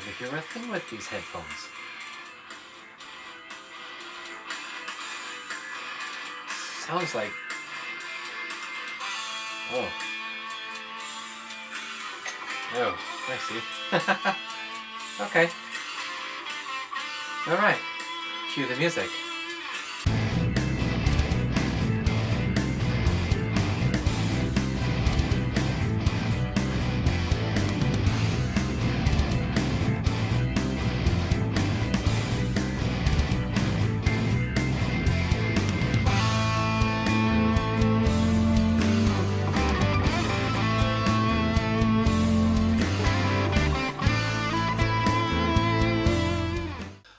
never hear a thing with these headphones. Sounds like... Oh. Oh, I see. Okay. Alright. Cue the music.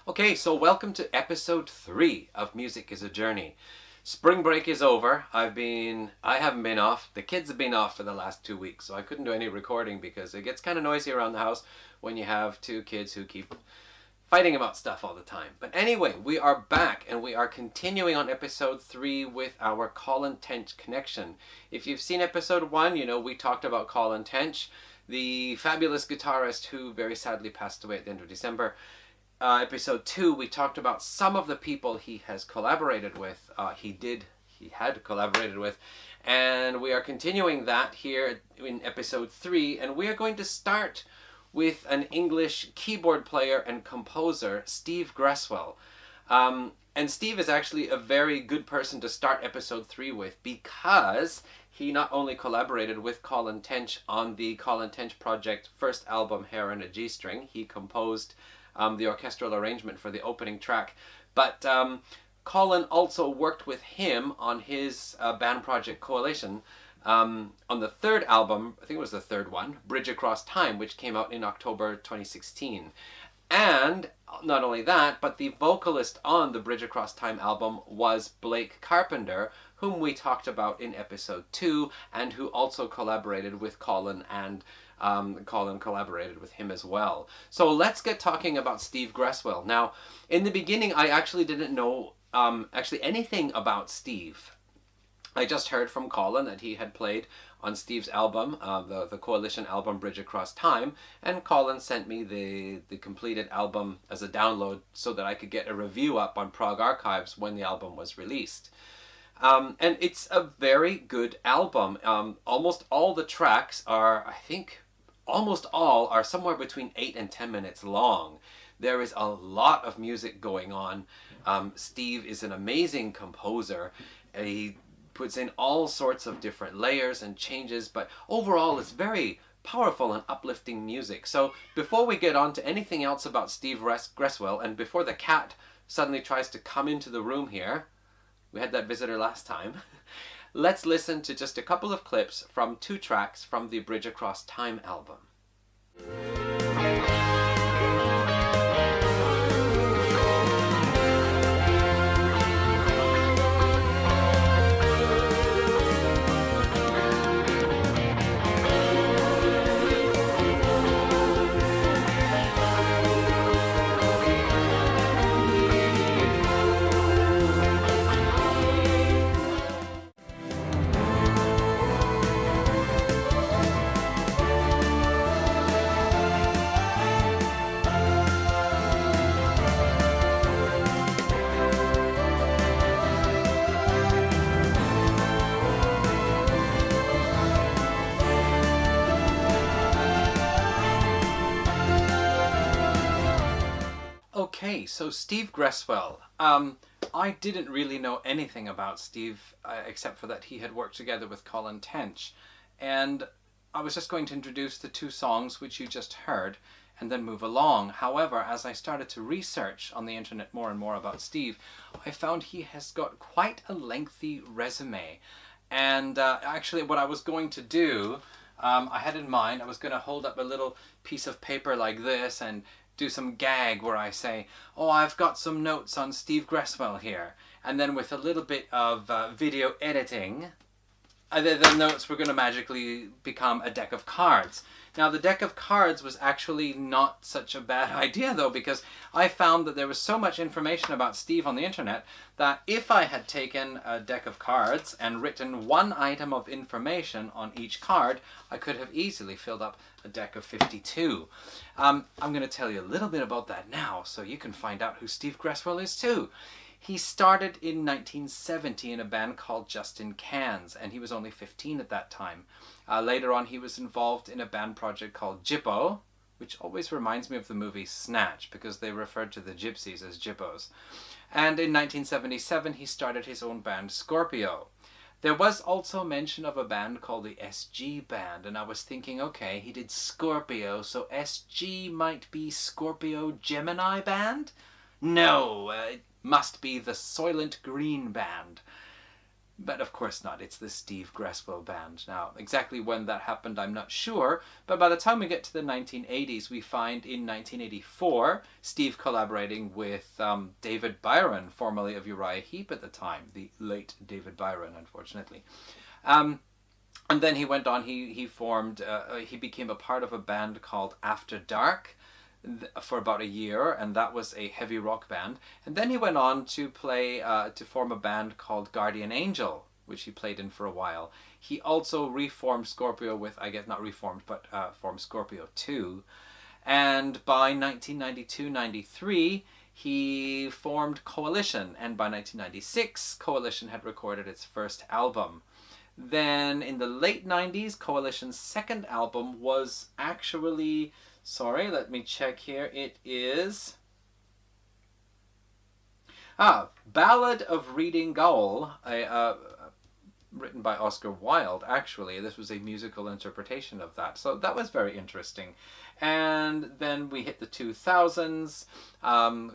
Okay, so welcome to episode 3 of Music is a Journey. Spring break is over. I haven't been off. The kids have been off for the last 2 weeks, so I couldn't do any recording because it gets kind of noisy around the house when you have 2 kids who keep fighting about stuff all the time. But anyway, we are back and we are continuing on episode 3 with our Colin Tench connection. If you've seen episode 1, you know we talked about Colin Tench, the fabulous guitarist who very sadly passed away at the end of December. Episode 2, we talked about some of the people he has collaborated with. He had collaborated with, and we are continuing that here in episode 3, and we are going to start with an English keyboard player and composer, Steve Gresswell. And Steve is actually a very good person to start episode 3 with because he not only collaborated with Colin Tench on the Colin Tench Project first album, Hair and a G-String. He composed the orchestral arrangement for the opening track, but Colin also worked with him on his band project Coalition on the third album, I think it was the third one, Bridge Across Time, which came out in October 2016. And not only that, but the vocalist on the Bridge Across Time album was Blake Carpenter, whom we talked about in episode 2, and who also collaborated with Colin, and Colin collaborated with him as well. So let's get talking about Steve Gresswell. Now, in the beginning, I actually didn't know anything about Steve. I just heard from Colin that he had played on Steve's album, the Coalition album Bridge Across Time, and Colin sent me the completed album as a download so that I could get a review up on Prog Archives when the album was released. And it's a very good album. Almost all the tracks are, I think, almost all are somewhere between 8 and 10 minutes long. There is a lot of music going on. Steve is an amazing composer. He puts in all sorts of different layers and changes, but overall it's very powerful and uplifting music. So before we get on to anything else about Steve Gresswell, and before the cat suddenly tries to come into the room here, we had that visitor last time, let's listen to just a couple of clips from 2 tracks from the Bridge Across Time album. Okay, so Steve Gresswell. I didn't really know anything about Steve except for that he had worked together with Colin Tench. And I was just going to introduce the 2 songs which you just heard and then move along. However, as I started to research on the internet more and more about Steve, I found he has got quite a lengthy resume. And actually what I was going to do, I had in mind, I was going to hold up a little piece of paper like this and do some gag where I say, oh, I've got some notes on Steve Gresswell here. And then with a little bit of video editing, the notes were going to magically become a deck of cards. Now, the deck of cards was actually not such a bad idea, though, because I found that there was so much information about Steve on the internet that if I had taken a deck of cards and written one item of information on each card, I could have easily filled up a deck of 52. I'm going to tell you a little bit about that now, so you can find out who Steve Gresswell is too. He started in 1970 in a band called Justin Cans, and he was only 15 at that time. Later on, he was involved in a band project called Jippo, which always reminds me of the movie Snatch, because they referred to the gypsies as Jippos. And in 1977, he started his own band, Scorpio. There was also mention of a band called the SG Band, and I was thinking, okay, he did Scorpio, so SG might be Scorpio Gemini Band? No, it must be the Soylent Green Band. But of course not, it's the Steve Gresswell Band. Now, exactly when that happened, I'm not sure, but by the time we get to the 1980s, we find in 1984, Steve collaborating with David Byron, formerly of Uriah Heep at the time, the late David Byron, unfortunately. And then he went on, he became a part of a band called After Dark, for about a year, and that was a heavy rock band. And then he went on to form a band called Guardian Angel, which he played in for a while. He also reformed Scorpio with, I guess not reformed, but formed Scorpio 2. And by 1992-93, he formed Coalition, and by 1996, Coalition had recorded its first album. Then in the late 90s, Coalition's second album was actually... Sorry, let me check here. It is... Ballad of Reading Gaol, written by Oscar Wilde, actually. This was a musical interpretation of that. So that was very interesting. And then we hit the 2000s.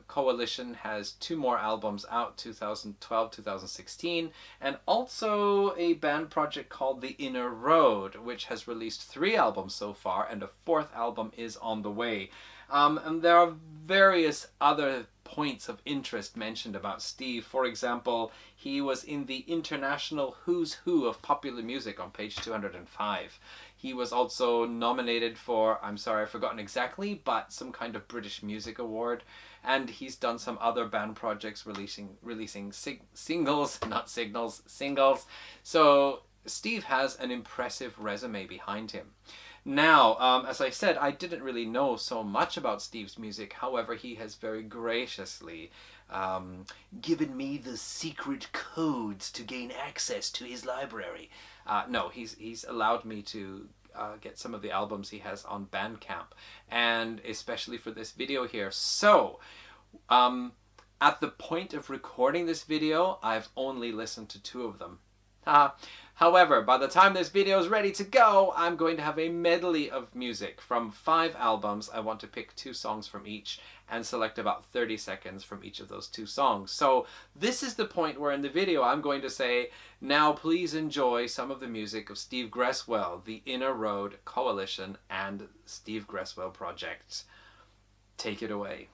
Coalition has 2 more albums out, 2012, 2016, and also a band project called The Inner Road, which has released 3 albums so far, and a 4th album is on the way. And there are various other points of interest mentioned about Steve. For example, he was in the International Who's Who of Popular Music on page 205. He was also nominated for, I'm sorry, I've forgotten exactly, but some kind of British Music Award. And he's done some other band projects releasing singles, not signals, singles. So Steve has an impressive resume behind him. Now, as I said, I didn't really know so much about Steve's music. However, he has very graciously given me the secret codes to gain access to his library. No, he's allowed me to get some of the albums he has on Bandcamp, and especially for this video here. So, at the point of recording this video, I've only listened to 2 of them. However, by the time this video is ready to go, I'm going to have a medley of music from 5 albums. I want to pick 2 songs from each and select about 30 seconds from each of those 2 songs. So this is the point where in the video I'm going to say, now please enjoy some of the music of Steve Gresswell, The Inner Road, Coalition, and Steve Gresswell Project. Take it away.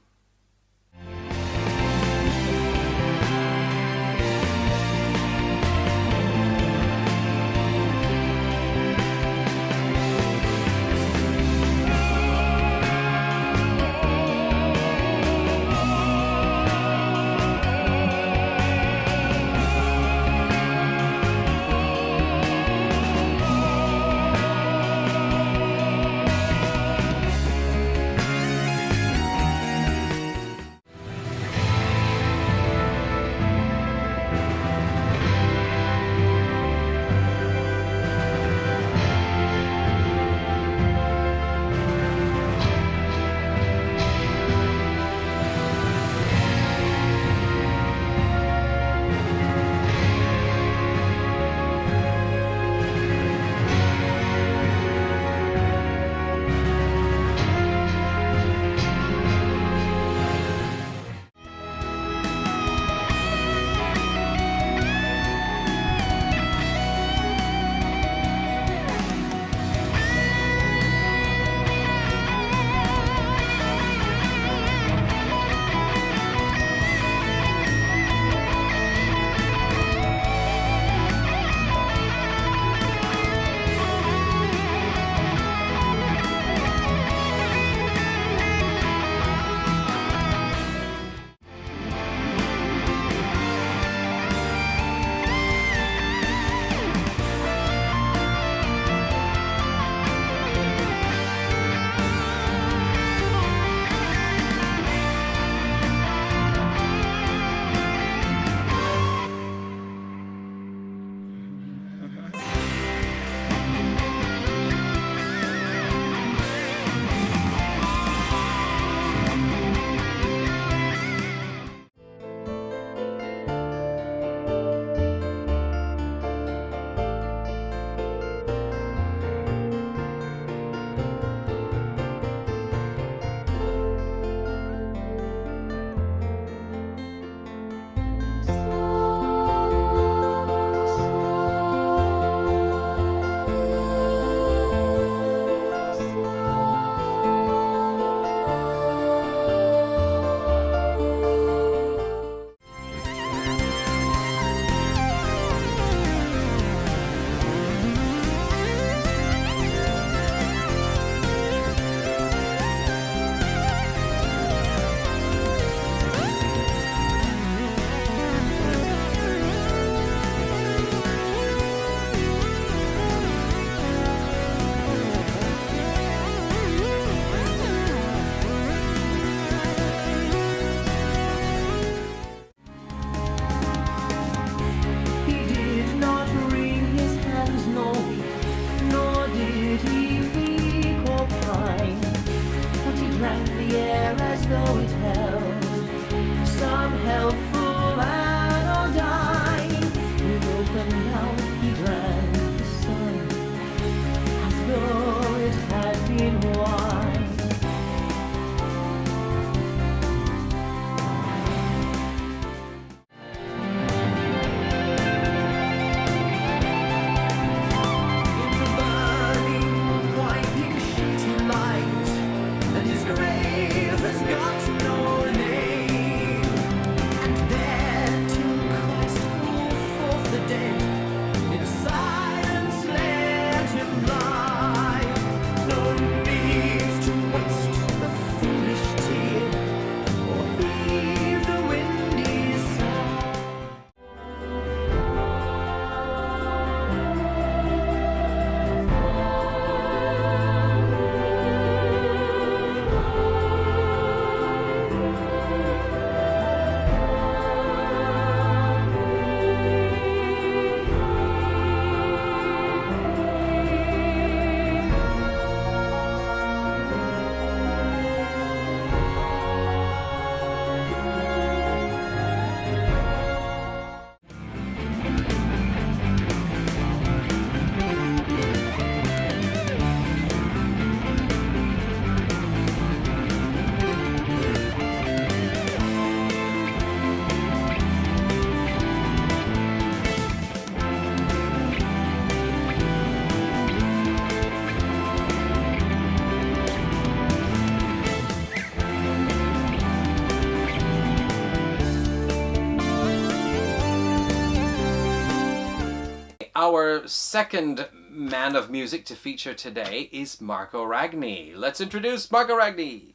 our second man of music to feature today is Marco Ragni. Let's introduce Marco Ragni.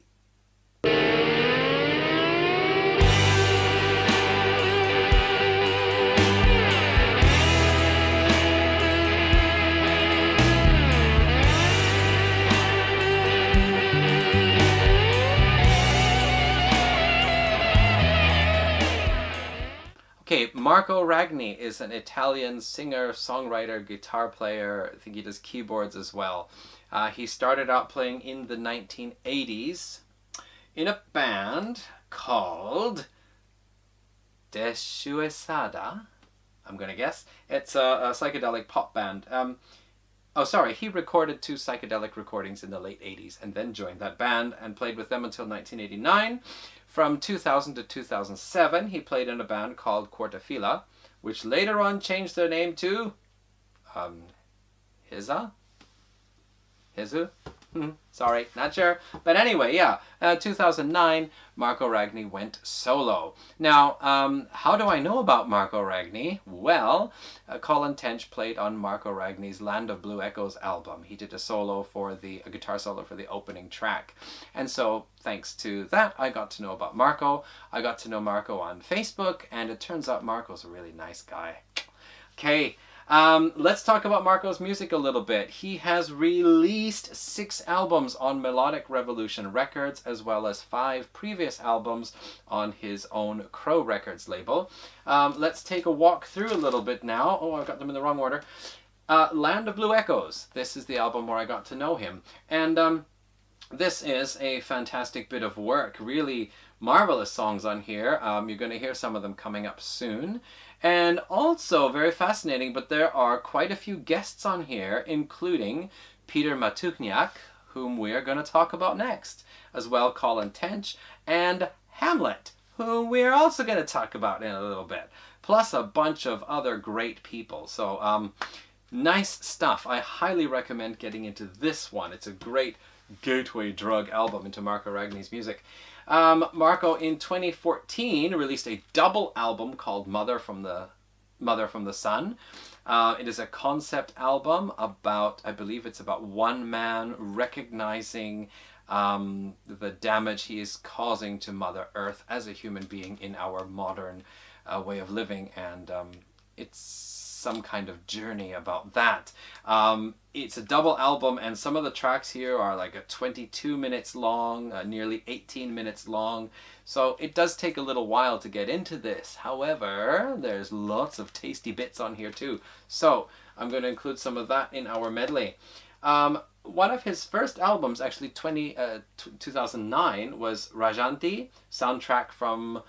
Okay, Marco Ragni is an Italian singer, songwriter, guitar player. I think he does keyboards as well. He started out playing in the 1980s in a band called Deshuesada, I'm going to guess. It's a psychedelic pop band. He recorded 2 psychedelic recordings in the late 80s and then joined that band and played with them until 1989. From 2000 to 2007, he played in a band called Quartafila, which later on changed their name to Hiza? Hizu? Sorry, not sure. But anyway, 2009, Marco Ragni went solo. Now, how do I know about Marco Ragni? Well, Colin Tench played on Marco Ragni's Land of Blue Echoes album. He did a guitar solo for the opening track. And so, thanks to that, I got to know about Marco. I got to know Marco on Facebook, and it turns out Marco's a really nice guy. Okay. Let's talk about Marco's music a little bit. He has released 6 albums on Melodic Revolution Records, as well as 5 previous albums on his own Crow Records label. Let's take a walk through a little bit now. Oh, I've got them in the wrong order. Land of Blue Echoes. This is the album where I got to know him. And this is a fantastic bit of work. Really marvelous songs on here. You're going to hear some of them coming up soon. And also, very fascinating, but there are quite a few guests on here, including Peter Matuchniak, whom we are going to talk about next, as well Colin Tench, and Hamlet, whom we are also going to talk about in a little bit, plus a bunch of other great people. So, nice stuff. I highly recommend getting into this one. It's a great gateway drug album into Marco Ragni's music. Marco in 2014 released a double album called Mother from the Sun. It is a concept album about, I believe it's about one man recognizing the damage he is causing to Mother Earth as a human being in our modern way of living, and it's some kind of journey about that. It's a double album, and some of the tracks here are like 22 minutes long, nearly 18 minutes long, so it does take a little while to get into this. However, there's lots of tasty bits on here too, so I'm going to include some of that in our medley. One of his first albums, actually 2009, was Rajanti, soundtrack from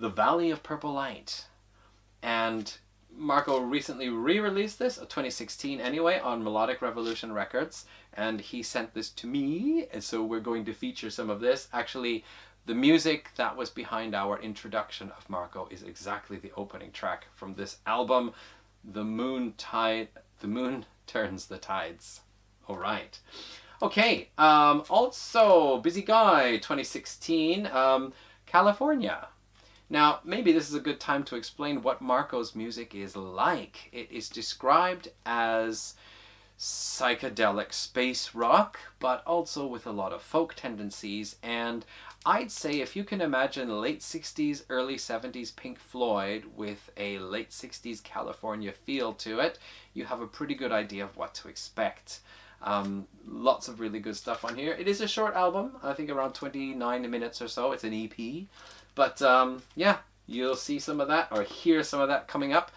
The Valley of Purple Light. And Marco recently re-released this, 2016 anyway, on Melodic Revolution Records, and he sent this to me, and so we're going to feature some of this. Actually, the music that was behind our introduction of Marco is exactly the opening track from this album, The Moon Turns the Tides. All right. Okay, also, Busy Guy, 2016, California. Now, maybe this is a good time to explain what Marco's music is like. It is described as psychedelic space rock, but also with a lot of folk tendencies. And I'd say if you can imagine late 60s, early 70s Pink Floyd with a late 60s California feel to it, you have a pretty good idea of what to expect. Lots of really good stuff on here. It is a short album, I think around 29 minutes or so. It's an EP. But yeah, you'll see some of that or hear some of that coming up.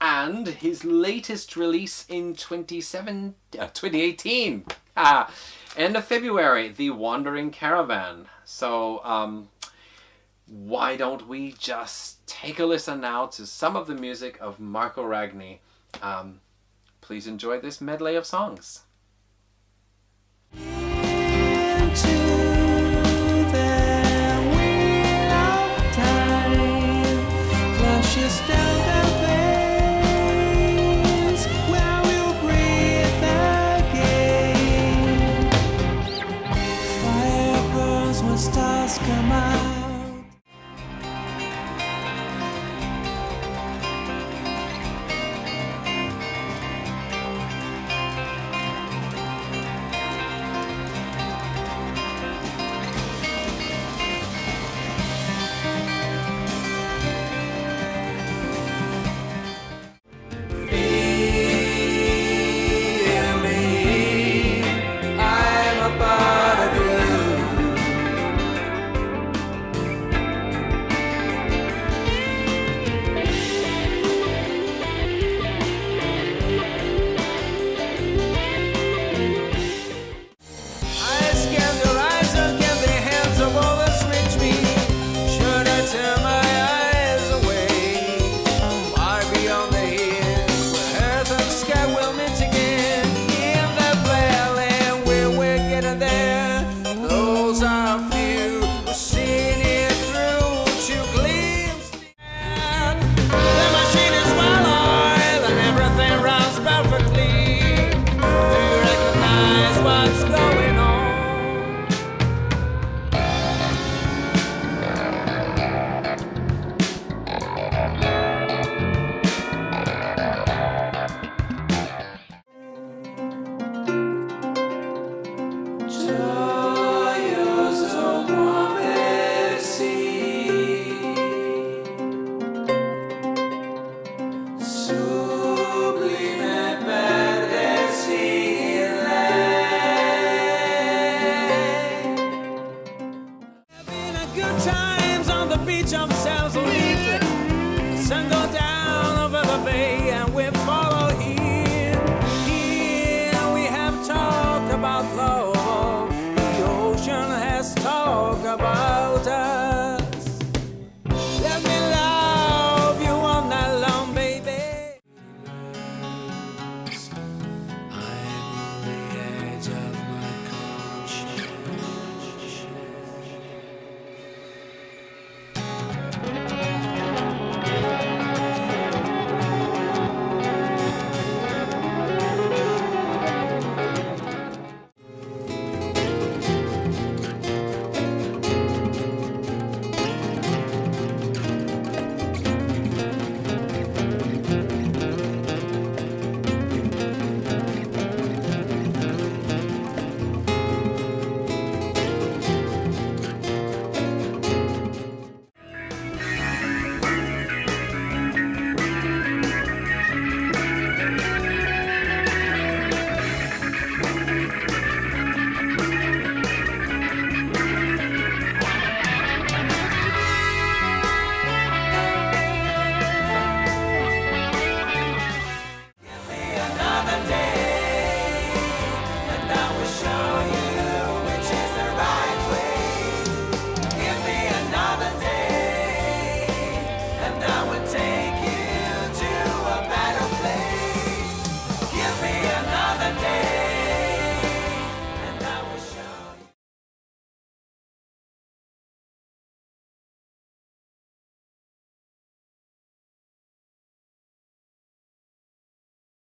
And his latest release in 2018, end of February, The Wandering Caravan. So why don't we just take a listen now to some of the music of Marco Ragni. Please enjoy this medley of songs. Just